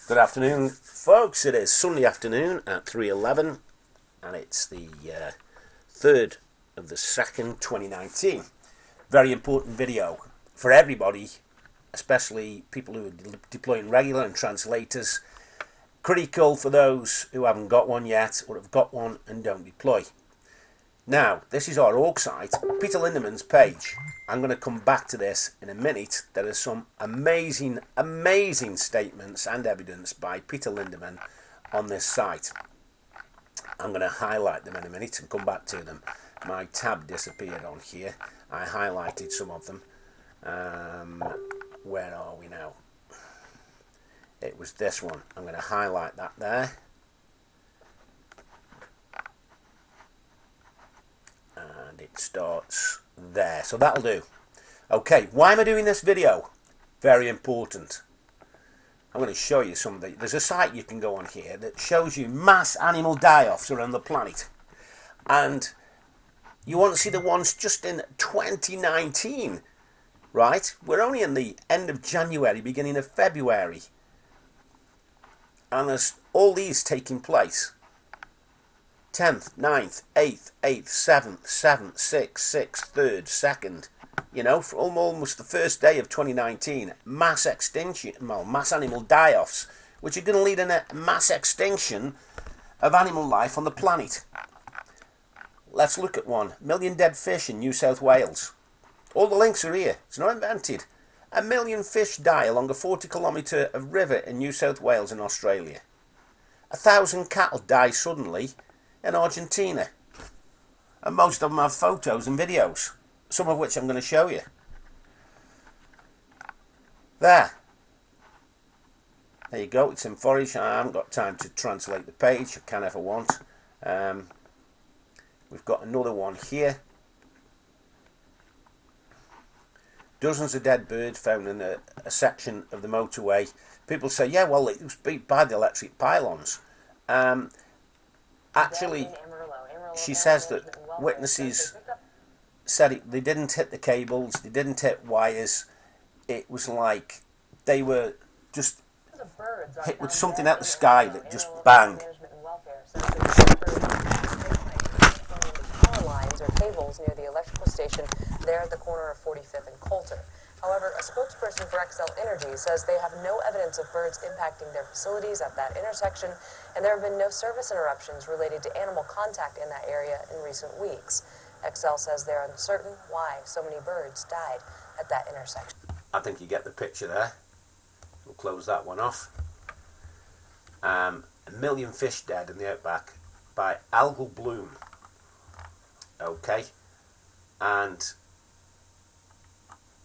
Good afternoon, folks. It is Sunday afternoon at 3:11 and it's the 3rd of the 2nd, 2019. Very important video for everybody, especially people who are deploying regular and translators. Critical for those who haven't got one yet or have got one and don't deploy. Now, this is our org site, Peter Lindemann's page. I'm going to come back to this in a minute. There are some amazing statements and evidence by Peter Lindemann on this site. I'm going to highlight them in a minute and come back to them. My tab disappeared on here. I highlighted some of them. Where are we now? It was this one. I'm going to highlight that there. And it starts there, so that'll do. Okay, why am I doing this video? Very important. I'm going to show you some of the... There's a site you can go on here that shows you mass animal die-offs around the planet. And you want to see the ones just in 2019, right? We're only in the end of January, beginning of February. And there's all these taking place. 10th, 9th, 8th, 8th, 7th, 7th, 6th, 6th, 3rd, 2nd, you know, from almost the first day of 2019, mass extinction, well, mass animal die-offs, which are going to lead in a mass extinction of animal life on the planet. Let's look at one. 1 million dead fish in New South Wales. All the links are here. It's not invented. 1 million fish die along a 40-kilometre of river in New South Wales in Australia. 1,000 cattle die suddenly in Argentina, and most of them have photos and videos, some of which I'm going to show you. There you go, it's in Forage. I haven't got time to translate the page, I can if I want. We've got another one here. Dozens of dead birds found in a section of the motorway. People say, yeah, well, it was by the electric pylons. Actually, she says that witnesses said they didn't hit the cables, they didn't hit wires. It was like they were just hit with something out the sky that just banged. Power lines or cables near the electrical station there at the corner of 45th and Coulter. However, a spokesperson for Xcel Energy says they have no evidence of birds impacting their facilities at that intersection, and there have been no service interruptions related to animal contact in that area in recent weeks. Xcel says they're uncertain why so many birds died at that intersection. I think you get the picture there. We'll close that one off. 1 million fish dead in the outback by algal bloom. Okay, and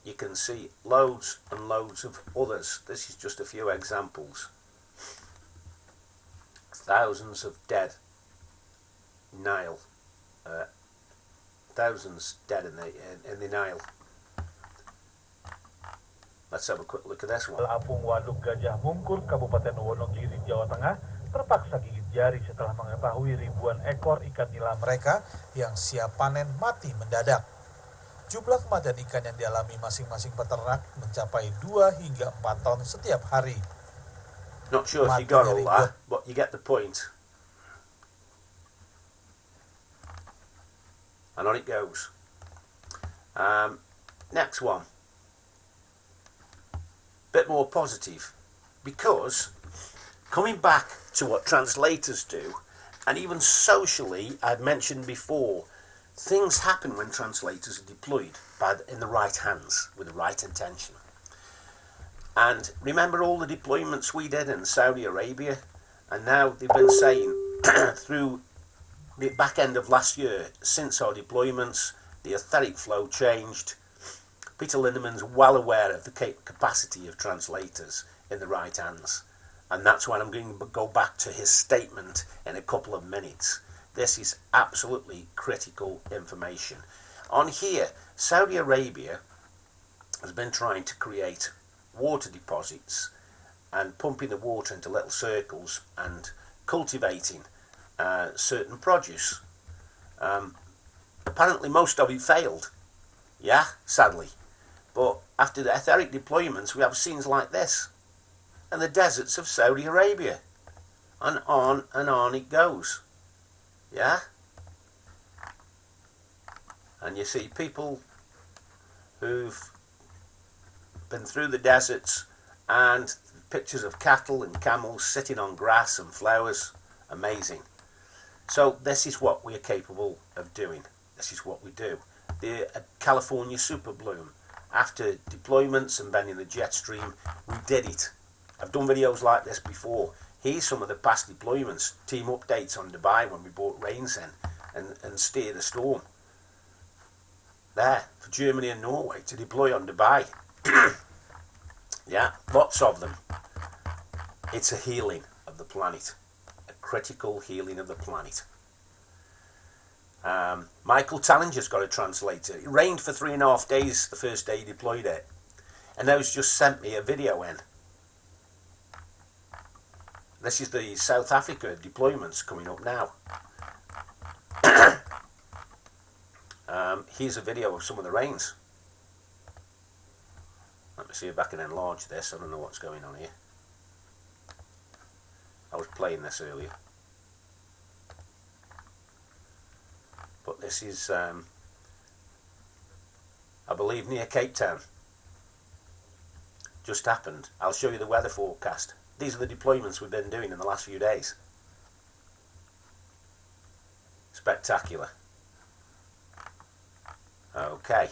you can see loads and loads of others. This is just a few examples. Thousands of dead Nile. Thousands dead in the Nile. Let's have a quick look at this one. Apung Waduk Gajah Mungkur, Kabupaten Wonogiri, Jawa Tengah, terpaksa gigit jari setelah mengetahui ribuan ekor ikan nila mereka yang siap panen mati mendadak. Jumlah kematian ikan yang dialami masing-masing peternak mencapai 2 hingga 4 ton setiap hari. Not sure if you got all that, but you get the point. And on it goes. Next one. Bit more positive, because coming back to what translators do, and even socially, I've mentioned before, things happen when translators are deployed in the right hands, with the right intention. And remember all the deployments we did in Saudi Arabia? And now they've been saying through the back end of last year, since our deployments, the etheric flow changed. Peter Lindemann's well aware of the capacity of translators in the right hands. And that's when I'm going to go back to his statement in a couple of minutes. This is absolutely critical information. On here, Saudi Arabia has been trying to create water deposits and pumping the water into little circles and cultivating certain produce. Apparently most of it failed. Yeah, sadly. But after the etheric deployments, we have scenes like this. and the deserts of Saudi Arabia. And on it goes. Yeah? And you see people who've been through the deserts and pictures of cattle and camels sitting on grass and flowers. Amazing. So this is what we are capable of doing. This is what we do. The California super bloom. After deployments and bending the jet stream, we did it. I've done videos like this before. Here's some of the past deployments. Team updates on Dubai when we brought rains in and steer the storm. There, for Germany and Norway to deploy on Dubai. Yeah, lots of them. It's a healing of the planet. A critical healing of the planet. Michael Tallinger's got a translator. It rained for 3.5 days the first day he deployed it. And those just sent me a video in. This is the South Africa deployments coming up now. Here's a video of some of the rains. Let me see if I can enlarge this. I don't know what's going on here. I was playing this earlier. But this is, I believe, near Cape Town. Just happened. I'll show you the weather forecast. These are the deployments we've been doing in the last few days. Spectacular. Okay.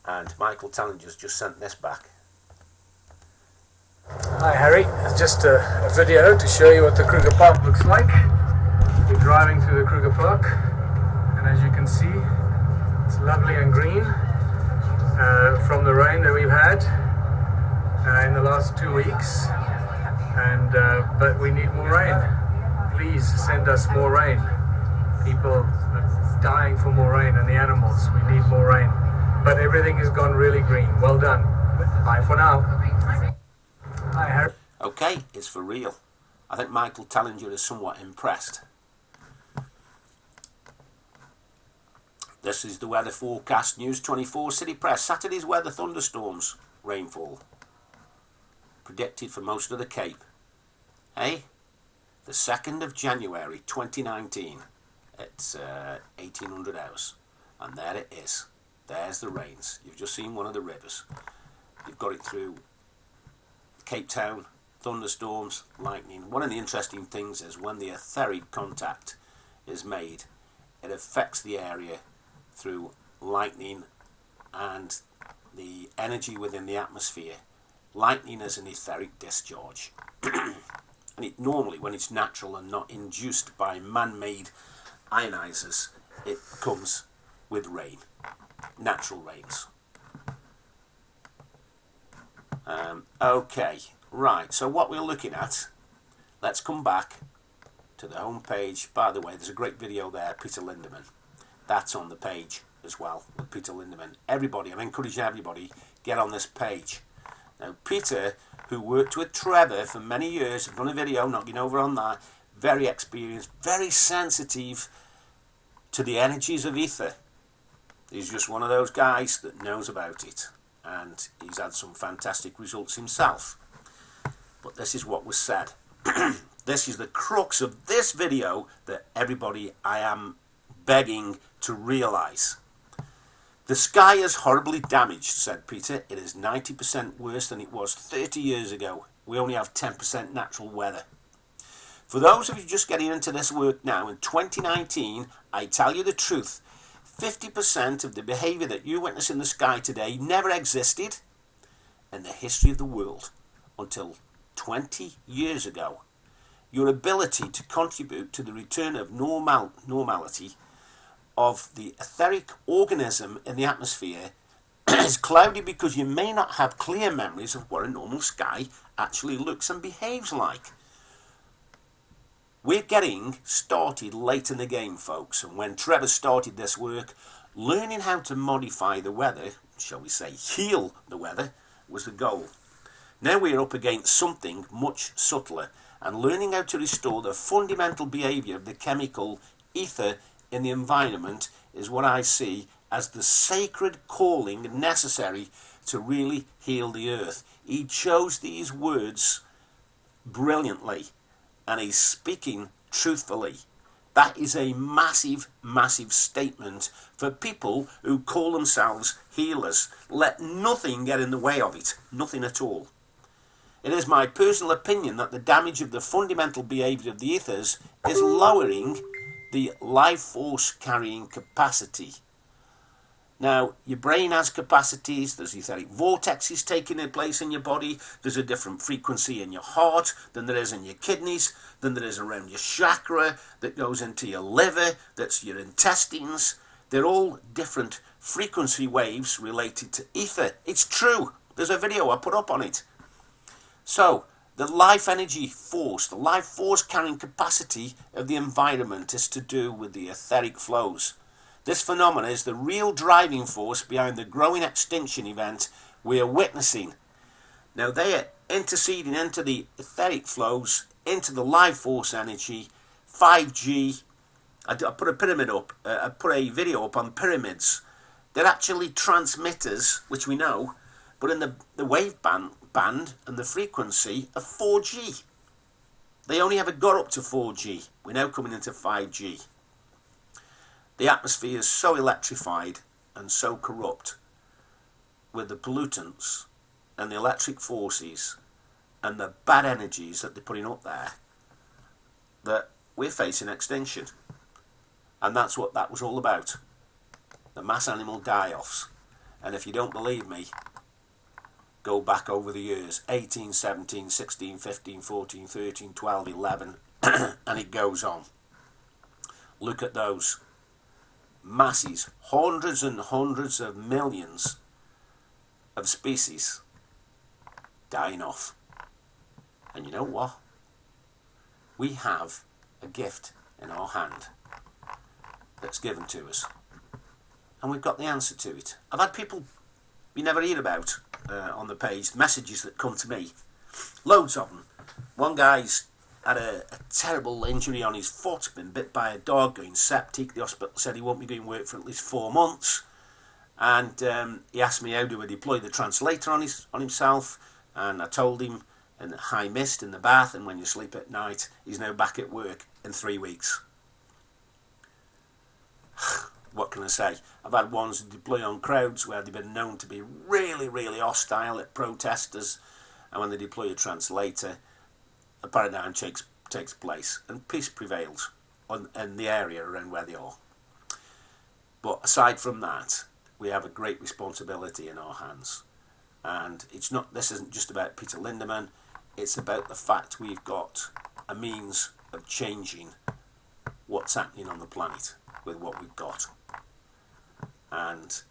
And Michael Tallinger's just sent this back. Hi Harry, it's just a video to show you what the Kruger Park looks like. We're driving through the Kruger Park, and as you can see, it's lovely and green from the rain that we've had in the last 2 weeks. And but we need more rain. Please send us more rain. People are dying for more rain, and the animals. We need more rain. But everything has gone really green. Well done. Bye for now. Hi, Harry. Okay, it's for real. I think Michael Tallinger is somewhat impressed. This is the weather forecast, News 24 City Press. Saturday's weather: thunderstorms, rainfall predicted for most of the Cape. Hey, the 2nd of January 2019. It's 1800 hours, and there it is. There's the rains. You've just seen one of the rivers. You've got it through Cape Town, thunderstorms, lightning. One of the interesting things is when the etheric contact is made, it affects the area through lightning and the energy within the atmosphere. Lightning is an etheric discharge. And it normally, when it's natural and not induced by man-made ionizers, it comes with rain. Natural rains. Okay, right, so what we're looking at, let's come back to the home page. By the way, there's a great video there, Peter Lindemann. That's on the page as well, with Peter Lindemann. Everybody, I'm encouraging everybody, get on this page. Now, Peter, who worked with Trevor for many years, I've done a video knocking over on that, very experienced, very sensitive to the energies of ether. He's just one of those guys that knows about it. And he's had some fantastic results himself. But this is what was said. This is the crux of this video that everybody I am begging to realise. The sky is horribly damaged, said Peter. It is 90% worse than it was 30 years ago. We only have 10% natural weather. For those of you just getting into this work now, in 2019, I tell you the truth, 50% of the behaviour that you witness in the sky today never existed in the history of the world until 20 years ago. Your ability to contribute to the return of normality of the etheric organism in the atmosphere is cloudy because you may not have clear memories of what a normal sky actually looks and behaves like. We're getting started late in the game, folks, and when Trevor started this work, learning how to modify the weather, shall we say heal the weather, was the goal. Now we're up against something much subtler, and learning how to restore the fundamental behaviour of the chemical ether in the environment is what I see as the sacred calling necessary to really heal the earth. He chose these words brilliantly and he's speaking truthfully. That is a massive, massive statement for people who call themselves healers. Let nothing get in the way of it. Nothing at all. It is my personal opinion that the damage of the fundamental behaviour of the ethers is lowering the life force carrying capacity. Now, your brain has capacities, there's etheric vortexes taking place in your body, there's a different frequency in your heart than there is in your kidneys, than there is around your chakra, that goes into your liver, that's your intestines. They're all different frequency waves related to ether. It's true. There's a video I put up on it. So, the life energy force, the life force carrying capacity of the environment is to do with the etheric flows. This phenomenon is the real driving force behind the growing extinction event we are witnessing. Now they are interceding into the etheric flows, into the life force energy, 5G. I put a pyramid up, I put a video up on pyramids. They're actually transmitters, which we know, but in the wave band and the frequency of 4G. They only ever got up to 4G. We're now coming into 5G. The atmosphere is so electrified and so corrupt with the pollutants and the electric forces and the bad energies that they're putting up there that we're facing extinction. And that's what that was all about. The mass animal die-offs. And if you don't believe me, go back over the years. 18, 17, 16, 15, 14, 13, 12, 11, and it goes on. Look at those. Masses, hundreds and hundreds of millions of species dying off. And you know what? We have a gift in our hand that's given to us. And we've got the answer to it. I've had people you never hear about on the page, messages that come to me. Loads of them. One guy's had a terrible injury on his foot, been bit by a dog, going septic. The hospital said he won't be doing work for at least 4 months. And he asked me how do I deploy the translator on himself. And I told him in high mist in the bath, and when you sleep at night, he's now back at work in 3 weeks. What can I say? I've had ones that deploy on crowds where they've been known to be really, really hostile at protesters. And when they deploy a translator, a paradigm takes place and peace prevails in the area around where they are. But aside from that, we have a great responsibility in our hands. And this isn't just about Peter Lindemann, it's about the fact we've got a means of changing what's happening on the planet with what we've got. And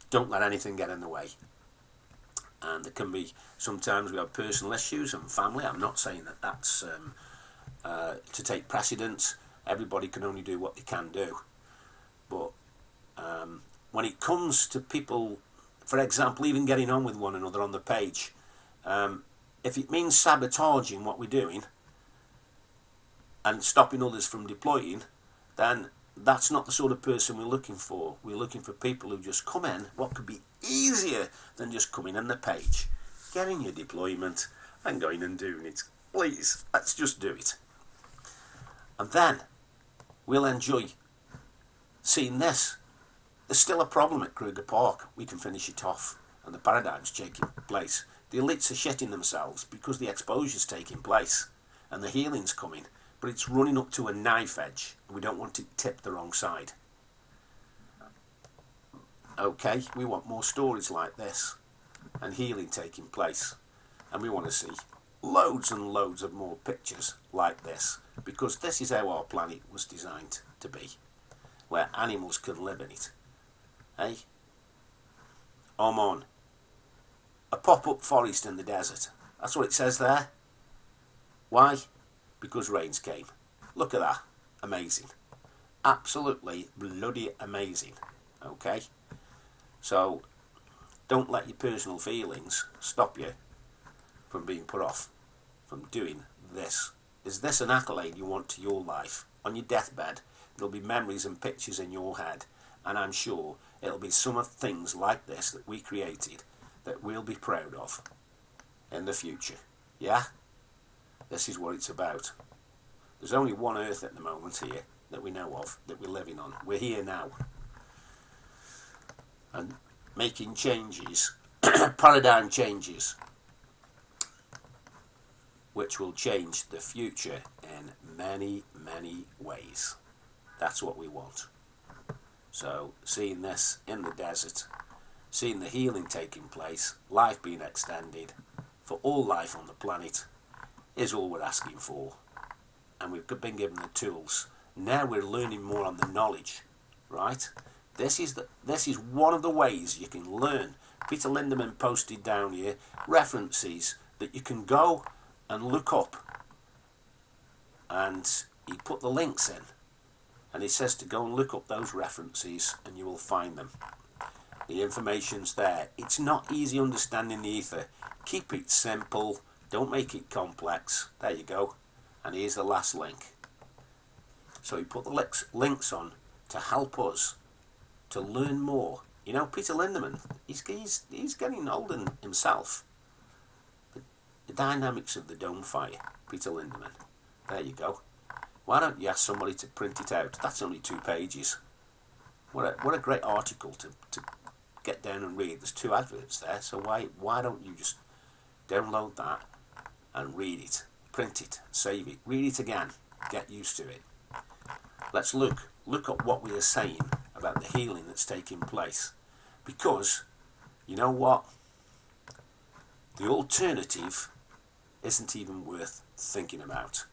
don't let anything get in the way. And there can be, sometimes we have personal issues and family. I'm not saying that that's to take precedence. Everybody can only do what they can do. But when it comes to people, for example, even getting on with one another on the page, if it means sabotaging what we're doing and stopping others from deploying, then that's not the sort of person we're looking for. We're looking for people who just come in. What could be easier than just coming in the page, getting your deployment and going and doing it? Please, let's just do it. And then we'll enjoy seeing this. There's still a problem at Kruger Park. We can finish it off. And the paradigm's taking place. The elites are shitting themselves because the exposure's taking place. And the healing's coming. But it's running up to a knife edge. And we don't want it tipped the wrong side. Okay, we want more stories like this. And healing taking place. And we want to see loads and loads of more pictures like this. Because this is how our planet was designed to be. Where animals can live in it. Hey? Oman. A pop-up forest in the desert. That's what it says there. Why? Because rains came. Look at that. Amazing. Absolutely bloody amazing. Okay? So, don't let your personal feelings stop you from being put off from doing this. Is this an accolade you want to your life? On your deathbed, there'll be memories and pictures in your head, and I'm sure it'll be some of things like this that we created that we'll be proud of in the future. Yeah? this is what it's about. There's only one Earth at the moment here that we know of, that we're living on. We're here now. And making changes, paradigm changes, which will change the future in many, many ways. That's what we want. So, seeing this in the desert, seeing the healing taking place, life being extended for all life on the planet, is all we're asking for. And we've been given the tools. Now we're learning more on the knowledge, right? This is one of the ways you can learn. Peter Lindemann posted down here references that you can go and look up. And he put the links in. And he says to go and look up those references and you will find them. The information's there. It's not easy understanding the ether. Keep it simple. Don't make it complex. There you go. And here's the last link. So he put the links on to help us to learn more. You know, Peter Lindemann, he's getting older himself. The dynamics of the dome fire, Peter Lindemann. There you go. Why don't you ask somebody to print it out? That's only 2 pages. What a great article to get down and read. There's 2 adverts there, so why don't you just download that and read it, print it, save it, read it again, get used to it. Let's look at what we are saying about the healing that's taking place. Because, you know what? The alternative isn't even worth thinking about.